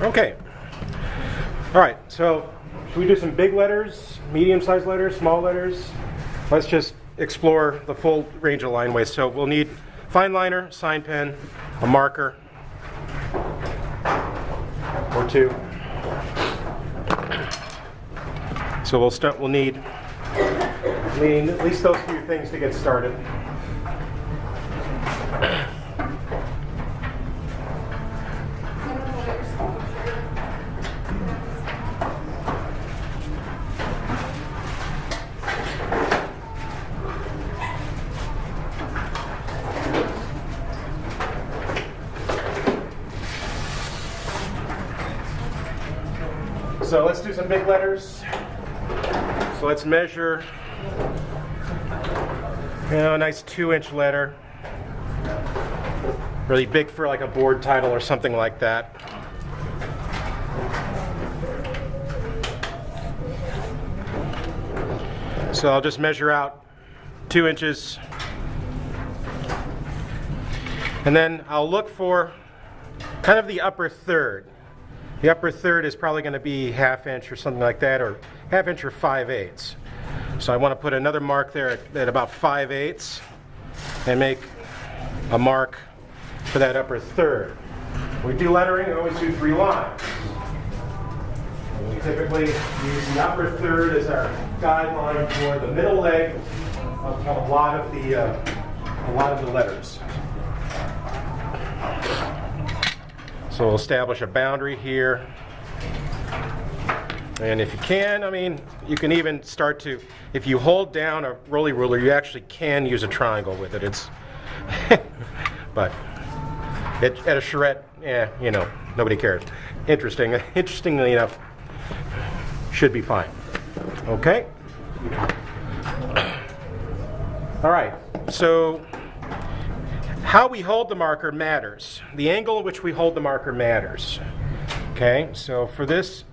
Okay. All right, so should we do some big letters, medium-sized letters, small letters? Let's just explore the full range of line weights. So we'll need fine liner, sign pen, a marker, or two. So we'll need at least those few things to get started. So let's do some big letters. So let's measure, a nice 2-inch letter. Really big for like a board title or something like that. So I'll just measure out 2 inches. And then I'll look for kind of the upper third. The upper third is probably going to be 1/2 inch or something like that, or 1/2 inch or 5/8. So I want to put another mark there at about 5/8 and make a mark for that upper third. When we do lettering, we always do 3 lines. And we typically use the upper third as our guideline for the middle leg of a lot of the letters. So we'll establish a boundary here. And if you can, you can even start to, if you hold down a roly ruler, you actually can use a triangle with it. It's, but at a charrette, nobody cares. Interestingly enough, should be fine. Okay? All right, so how we hold the marker matters. The angle in which we hold the marker matters. Okay, so for this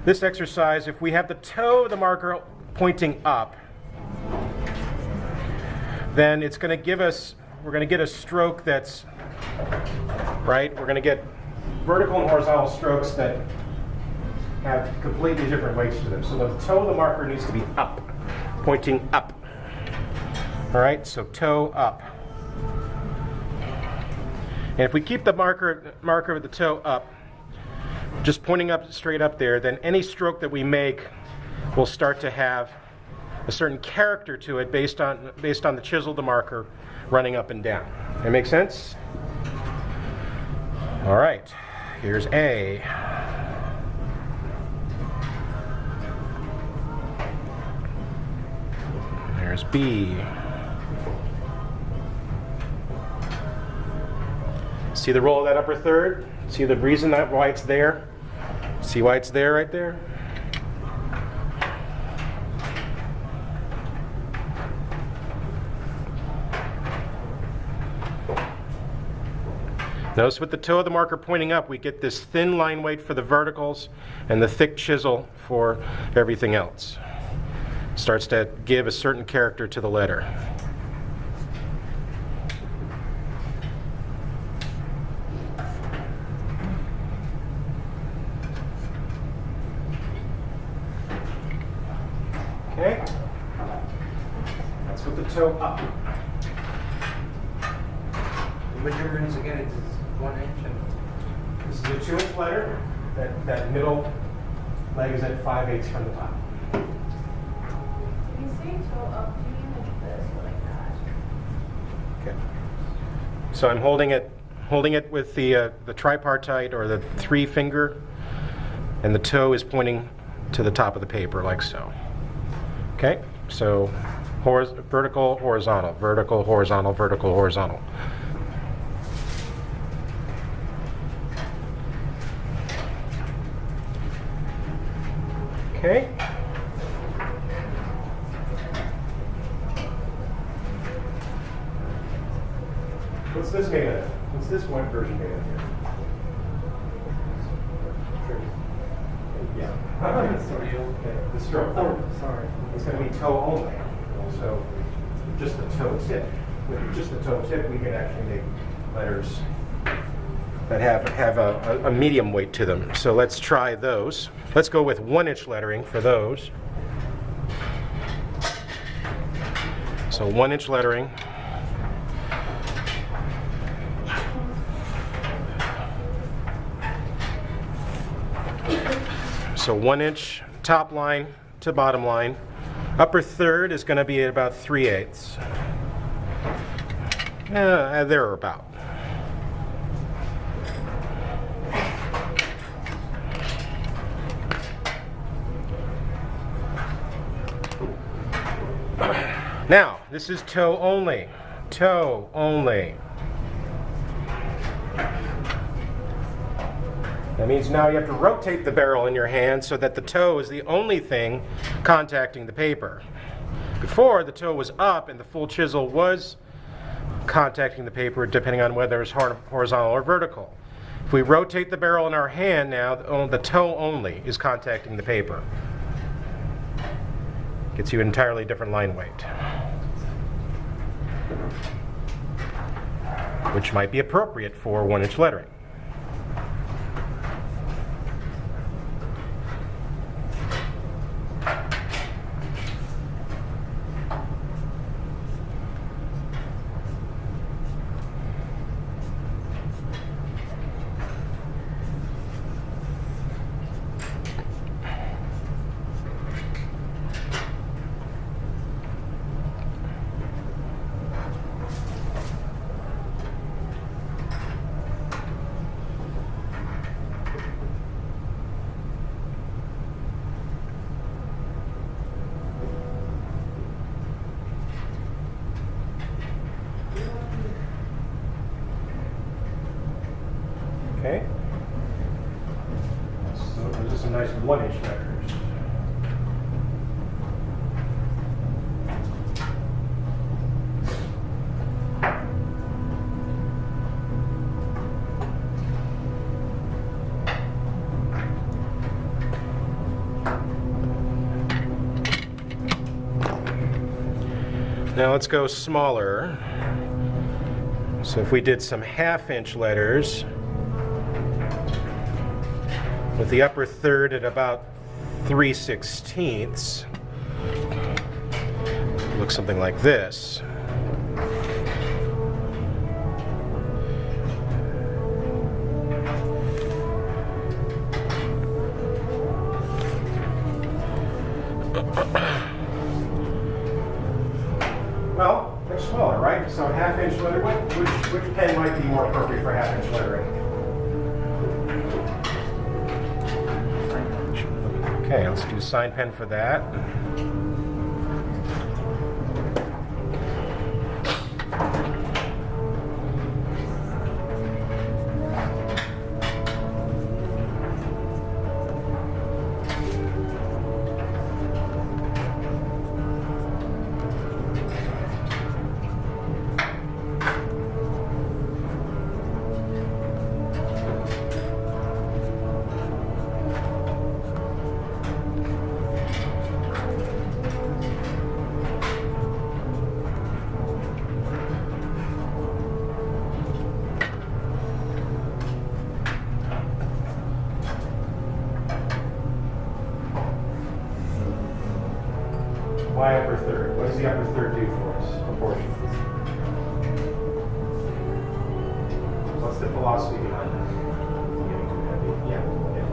exercise, if we have the toe of the marker pointing up, then it's going to give us, we're going to get a stroke that's, right? We're going to get vertical and horizontal strokes that have completely different weights to them. So the toe of the marker needs to be up, pointing up. All right, so toe up. And if we keep the marker with the toe up, just pointing up straight up there, then any stroke that we make will start to have a certain character to it based on the chisel of the marker running up and down. That make sense? All right, here's A. There's B. See the roll of that upper third? See the reason why it's there? See why it's there right there? Notice with the toe of the marker pointing up, we get this thin line weight for the verticals and the thick chisel for everything else. Starts to give a certain character to the letter. Okay, that's with the toe up. The measurements again, it's 1 inch and this is a 2-inch letter. That middle leg is at 5/8 from the top. When you say toe up, do you mean like this or like that? Okay. So I'm holding it with the tripartite or the 3-finger, and the toe is pointing to the top of the paper like so. Okay, so vertical, horizontal, vertical, horizontal, vertical, horizontal. Okay. What's this made of? What's this one version made of here? Yeah. Okay, the stroke. oh, sorry. It's going to be toe only. So just the toe tip. With just the toe tip, we can actually make letters that have a medium weight to them. So let's try those. Let's go with 1-inch lettering for those. So 1-inch lettering. So 1-inch top line to bottom line. Upper third is going to be at about 3/8. There or about. Now, this is toe only. Toe only. That means now you have to rotate the barrel in your hand so that the toe is the only thing contacting the paper. Before, the toe was up and the full chisel was contacting the paper depending on whether it's horizontal or vertical. If we rotate the barrel in our hand now, the toe only is contacting the paper. Gets you an entirely different line weight, which might be appropriate for 1-inch lettering. Okay. So those are some nice 1-inch letters. Now let's go smaller. So if we did some 1/2-inch letters, with the upper third at about 3/16, looks something like this. Well, they're smaller, right? So 1/2-inch letter, which pen might be more appropriate for 1/2-inch lettering? Okay, let's do sign pen for that. Why upper third? What does the upper third do for us? Proportion. What's the philosophy behind that? Yeah. Okay.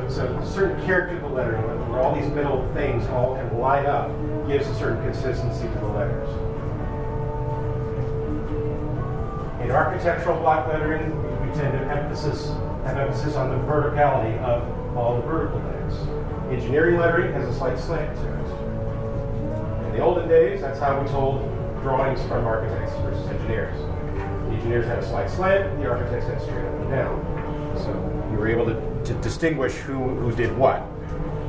So certain character to the lettering, where all these middle things all can line up, gives a certain consistency to the letters. In architectural block lettering, we tend to have emphasis on the verticality of all the vertical legs. Engineering lettering has a slight slant to it. In the olden days, that's how we told drawings from architects versus engineers. The engineers had a slight slant, the architects had straight up and down. So you were able to distinguish who did what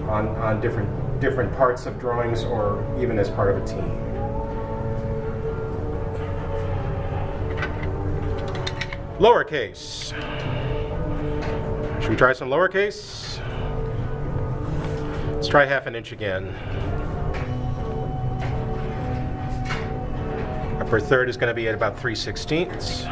on different parts of drawings or even as part of a team. Lowercase. Should we try some lowercase? Let's try 1/2 inch again. Upper third is going to be at about 3/16.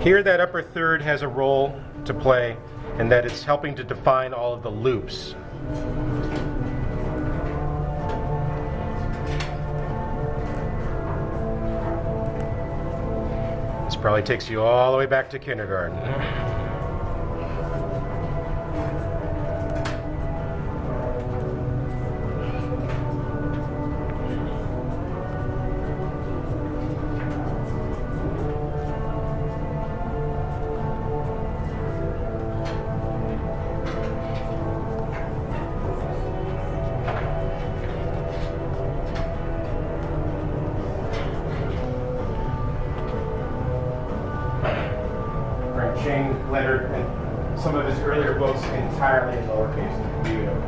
Here, that upper third has a role to play in that it's helping to define all of the loops. This probably takes you all the way back to kindergarten. Chain lettered and some of his earlier books entirely in lowercase. Beautiful.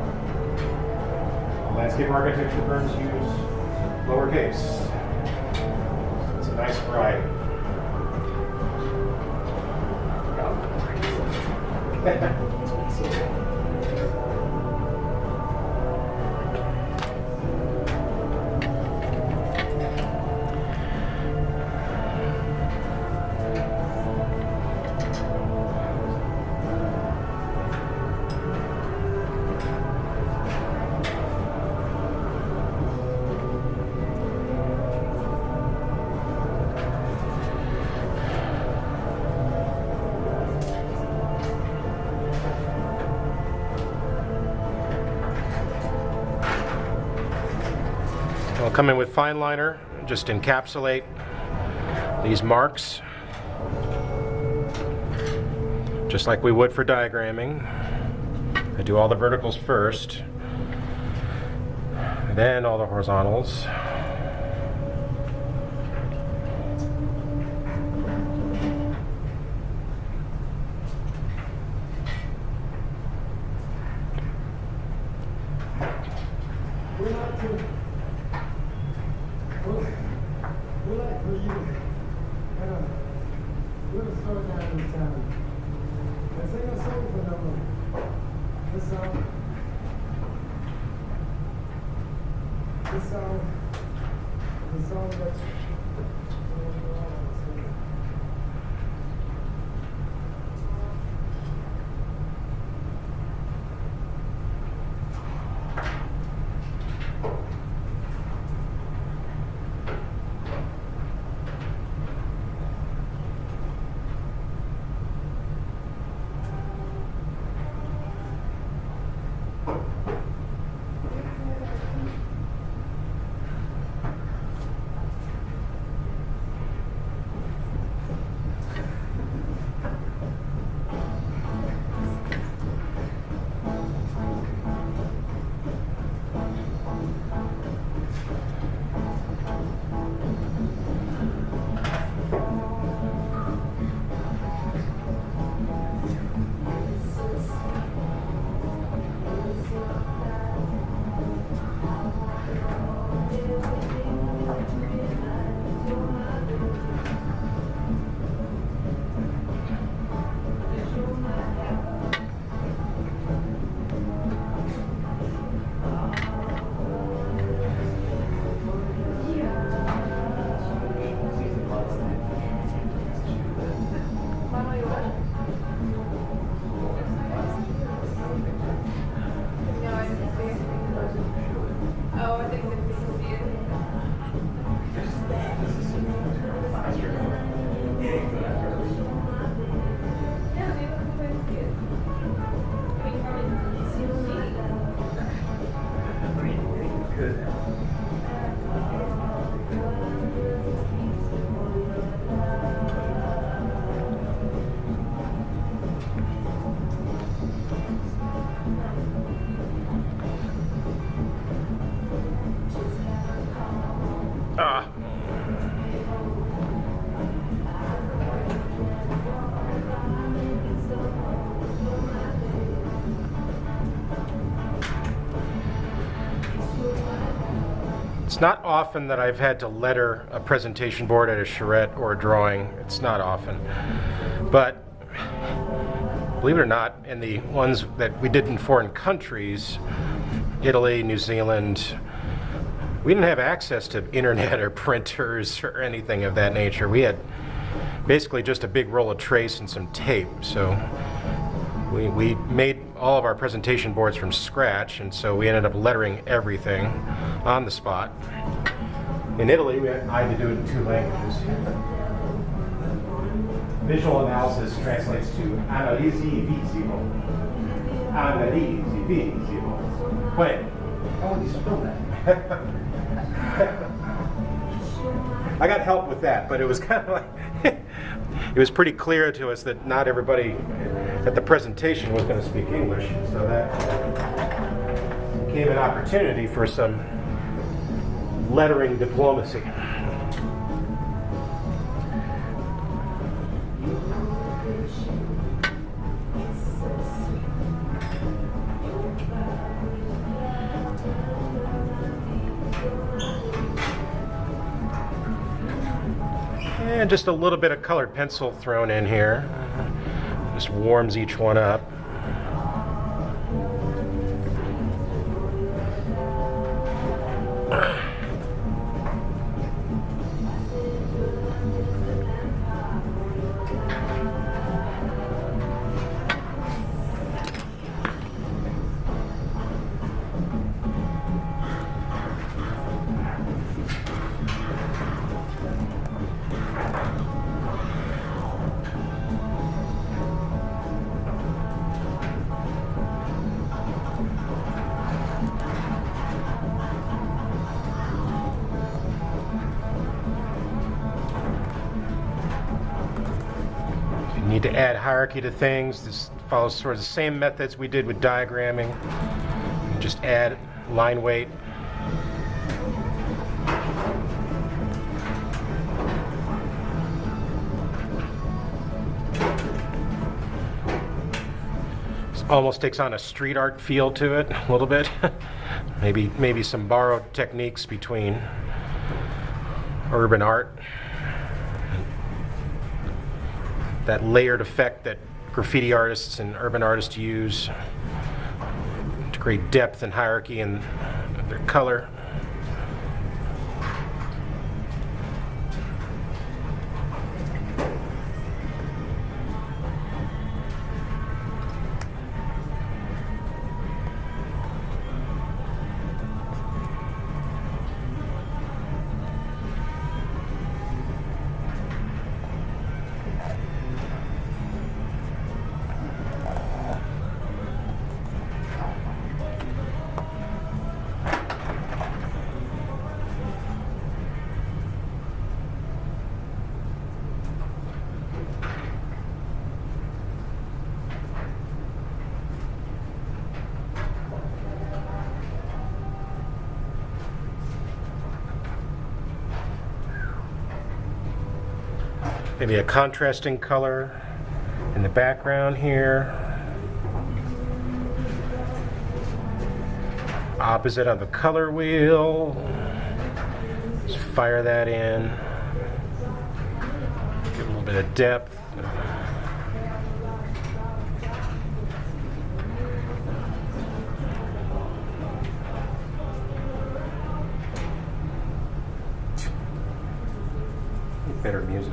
Landscape architecture firms use lowercase. It's a nice variety. I'll come in with fine liner, just encapsulate these marks, just like we would for diagramming. I do all the verticals first, then all the horizontals. It's not often that I've had to letter a presentation board at a charrette or a drawing. It's not often. But believe it or not, in the ones that we did in foreign countries, Italy, New Zealand, we didn't have access to internet or printers or anything of that nature. We had basically just a big roll of trace and some tape. So we made all of our presentation boards from scratch, and so we ended up lettering everything on the spot. In Italy, I had to do it in 2 languages. Visual analysis translates to analisi visivo. Analisi visivo. Wait, how would you spell that? I got help with that, but it was kind of like, it was pretty clear to us that not everybody at the presentation was going to speak English, so that became an opportunity for some lettering diplomacy. And just a little bit of colored pencil thrown in here. Just warms each one up. Need to add hierarchy to things. This follows sort of the same methods we did with diagramming. You just add line weight. This almost takes on a street art feel to it a little bit. maybe some borrowed techniques between urban art. That layered effect that graffiti artists and urban artists use to create depth and hierarchy in their color. Maybe a contrasting color in the background here. Opposite on the color wheel. Just fire that in. Give a little bit of depth. Better music.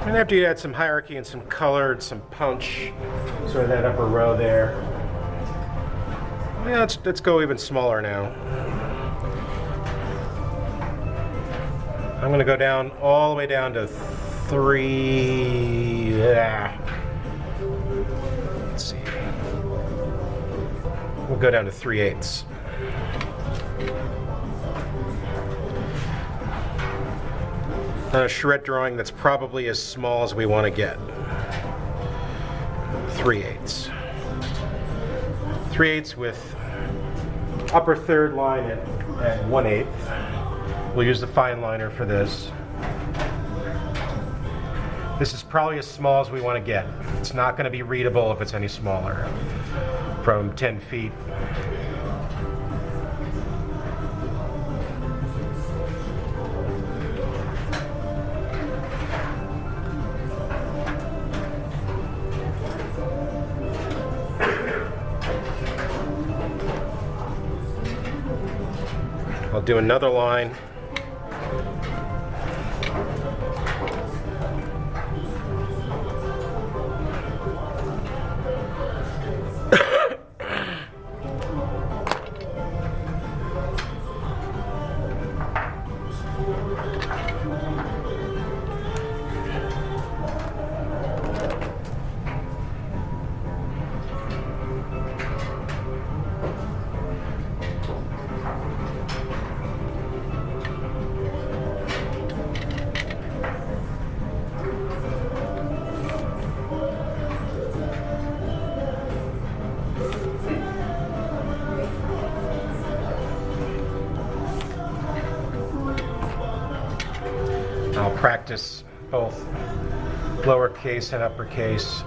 And after you add some hierarchy and some color and some punch, sort of that upper row there. Yeah, let's go even smaller now. I'm going to go down all the way down to 3. Let's see. We'll go down to 3/8. On a charrette drawing that's probably as small as we want to get. 3/8. 3/8 with upper third line at 1/8. We'll use the fine liner for this. This is probably as small as we want to get. It's not going to be readable if it's any smaller from 10 feet. I'll do another line. I'll practice both lowercase and uppercase.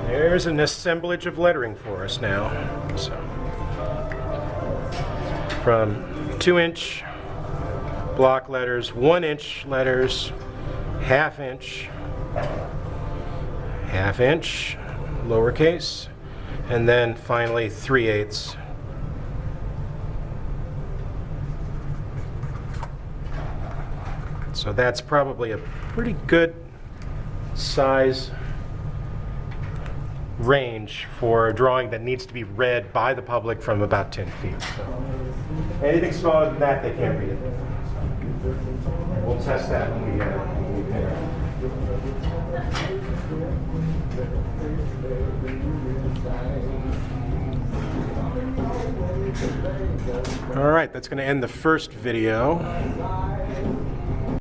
There's an assemblage of lettering for us now. So, from 2-inch block letters, 1-inch letters, half-inch, lowercase, and then finally 3/8. So that's probably a pretty good size range for a drawing that needs to be read by the public from about 10 feet. So anything smaller than that, they can't read it. We'll test that when we pair. All right, that's going to end the first video.